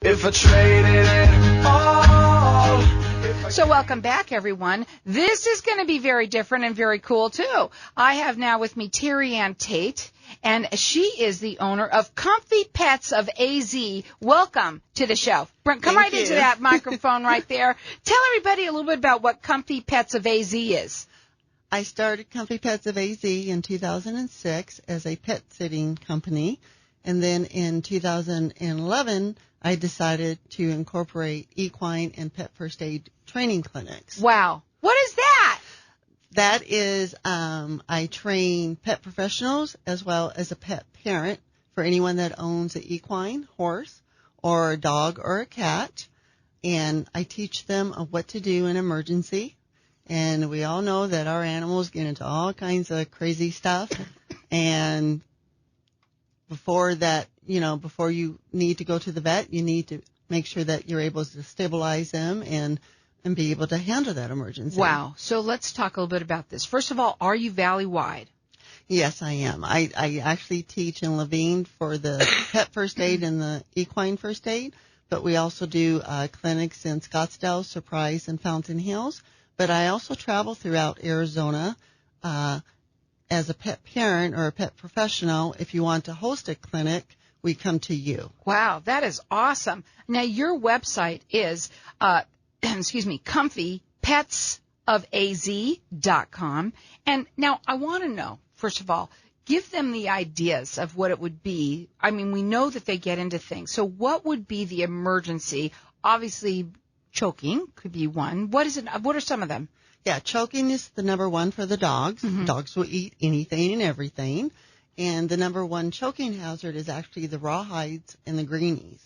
If I traded it all. So welcome back, everyone. This is going to be very different and very cool, too. I have now with me Terry Ann Tate, and she is the owner of Comfy Pets of AZ. Welcome to the show. Brent, come right into that microphone right there. Tell everybody a little bit about what Comfy Pets of AZ is. I started Comfy Pets of AZ in 2006 as a pet sitting company, and then in 2011, I decided to incorporate equine and pet first aid training clinics. Wow. What is that? That is, I train pet professionals as well as a pet parent for anyone that owns an equine, horse, or a dog or a cat. And I teach them of what to do in emergency. And we all know that our animals get into all kinds of crazy stuff. And before that, before you need to go to the vet, you need to make sure that you're able to stabilize them and be able to handle that emergency. Wow. So let's talk a little bit about this. First of all, are you valley-wide? Yes, I am. I actually teach in Levine for the pet first aid and the equine first aid, but we also do clinics in Scottsdale, Surprise, and Fountain Hills. But I also travel throughout Arizona as a pet parent or a pet professional. If you want to host a clinic, we come to you. Wow, that is awesome. Now, your website is, comfypetsofaz.com. And now I want to know, first of all, give them the ideas of what it would be. I mean, we know that they get into things. So what would be the emergency? Obviously, choking could be one. What is it? What are some of them? Yeah, choking is the number one for the dogs. Mm-hmm. Dogs will eat anything and everything. And the number one choking hazard is actually the rawhides and the greenies.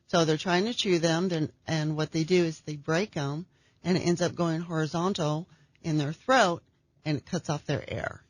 So they're trying to chew them, and what they do is they break them, and it ends up going horizontal in their throat, and it cuts off their air.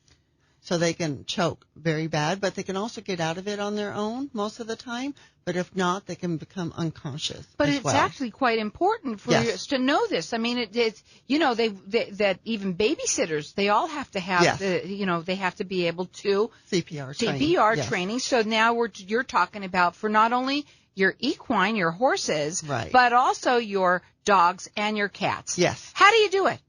So they can choke very bad, but they can also get out of it on their own most of the time. But if not, they can become unconscious. But as it's well. actually quite important for us to know this. I mean, it's that even babysitters, they all have to have they have to be able to CPR training. So now you're talking about for not only your equine, your horses, right, but also your dogs and your cats. Yes. How do you do it?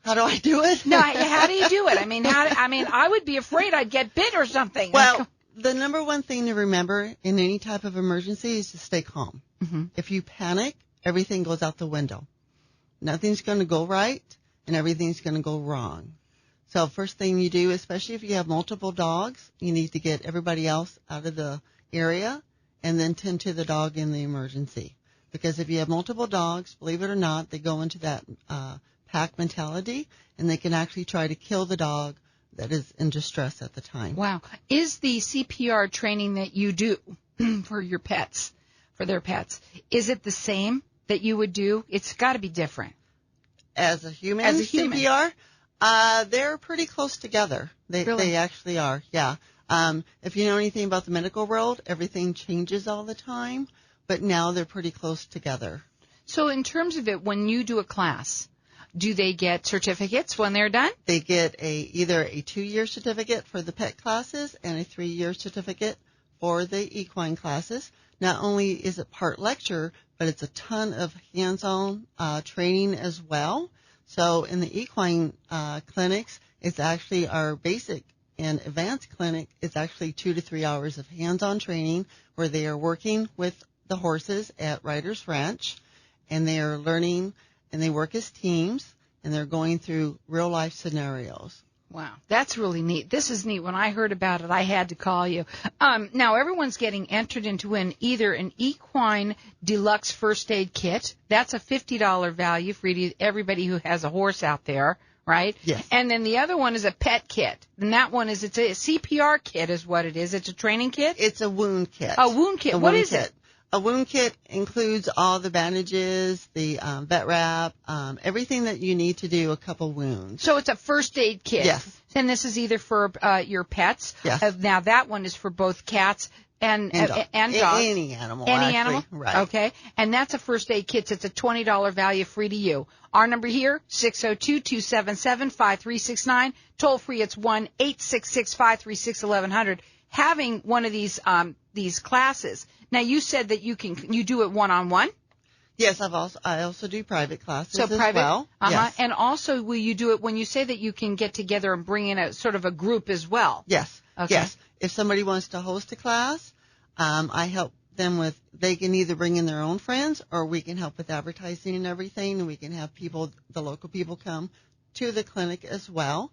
How do I do it? No, how do you do it? I mean, I would be afraid I'd get bit or something. Well, the number one thing to remember in any type of emergency is to stay calm. Mm-hmm. If you panic, everything goes out the window. Nothing's going to go right, and everything's going to go wrong. So first thing you do, especially if you have multiple dogs, you need to get everybody else out of the area and then tend to the dog in the emergency. Because if you have multiple dogs, believe it or not, they go into that pack mentality, and they can actually try to kill the dog that is in distress at the time. Wow. Is the CPR training that you do for your pets, for their pets, is it the same that you would do? It's got to be different. As a human CPR, they're pretty close together. They actually are, yeah. If you know anything about the medical world, everything changes all the time, but now they're pretty close together. So in terms of it, when you do a class, do they get certificates when they're done? They get either a 2-year certificate for the pet classes and a 3-year certificate for the equine classes. Not only is it part lecture, but it's a ton of hands-on training as well. So in the equine clinics, it's actually our basic and advanced clinic is actually 2 to 3 hours of hands-on training where they are working with the horses at Riders Ranch, and they are learning, and they work as teams, and they're going through real-life scenarios. Wow, that's really neat. This is neat. When I heard about it, I had to call you. Now, everyone's getting entered into either an equine deluxe first aid kit. That's a $50 value for everybody who has a horse out there, right? Yes. And then the other one is a pet kit. And that one it's a CPR kit is what it is. It's a training kit? It's a wound kit. A wound kit. What is it? A wound kit includes all the bandages, the vet wrap, everything that you need to do a couple wounds. So it's a first aid kit. Yes. And this is either for your pets. Yes. Now that one is for both cats and dogs. Any animal. Any animal? Right. Okay. And that's a first aid kit. It's a $20 value free to you. Our number here, 602-277-5369. Toll free, it's 1-866-536-1100. having one of these classes. Now, you said that you do it one-on-one. Yes, I also do private classes So as private, well. Yes. And also, will you do it when you say that you can get together and bring in a sort of a group as well? Yes. Okay. Yes. If somebody wants to host a class, I help them with. They can either bring in their own friends, or we can help with advertising and everything, and we can have the local people come to the clinic as well.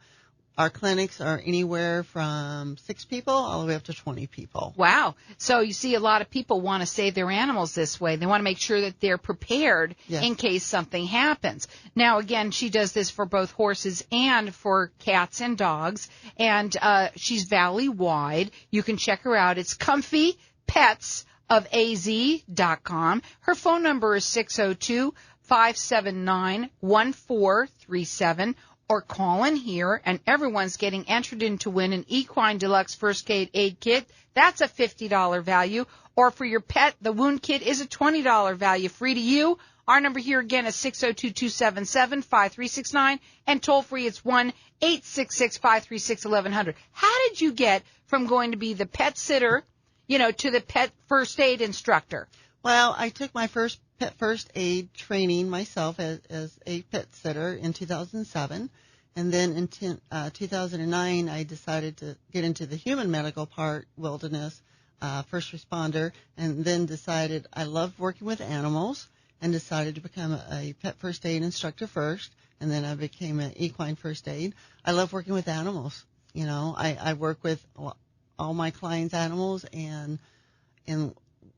Our clinics are anywhere from 6 people all the way up to 20 people. Wow. So you see, a lot of people want to save their animals this way. They want to make sure that they're prepared Yes. in case something happens. Now, again, she does this for both horses and for cats and dogs. And she's valley-wide. You can check her out. It's comfypetsofaz.com. Her phone number is 602-579-1437. Or call in here, and everyone's getting entered in to win an Equine Deluxe First Aid Kit. That's a $50 value. Or for your pet, the wound kit is a $20 value, free to you. Our number here again is 602-277-5369, and toll free it's 1-866-536-1100. How did you get from going to be the pet sitter, to the pet first aid instructor? Well, I took my first pet first aid training myself as a pet sitter in 2007. And then in 2009, I decided to get into the human medical part, wilderness, first responder, and then decided I loved working with animals and decided to become a pet first aid instructor first. And then I became an equine first aid. I love working with animals. I work with all my clients' animals, and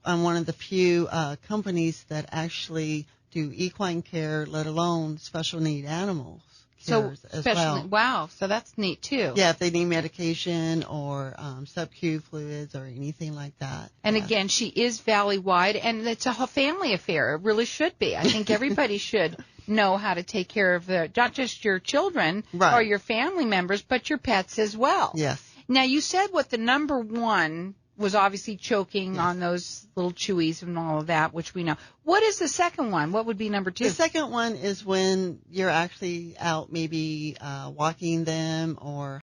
I'm one of the few companies that actually do equine care, let alone special need animals cares as well. Wow, so that's neat too. Yeah, if they need medication or sub-Q fluids or anything like that. And yeah. again, she is valley-wide, and it's a family affair. It really should be. I think everybody should know how to take care of not just your children Right. or your family members, but your pets as well. Yes. Now, you said what the number one was obviously choking on those little chewies and all of that, which we know. What is the second one? What would be number 2? The second one is when you're actually out maybe walking them or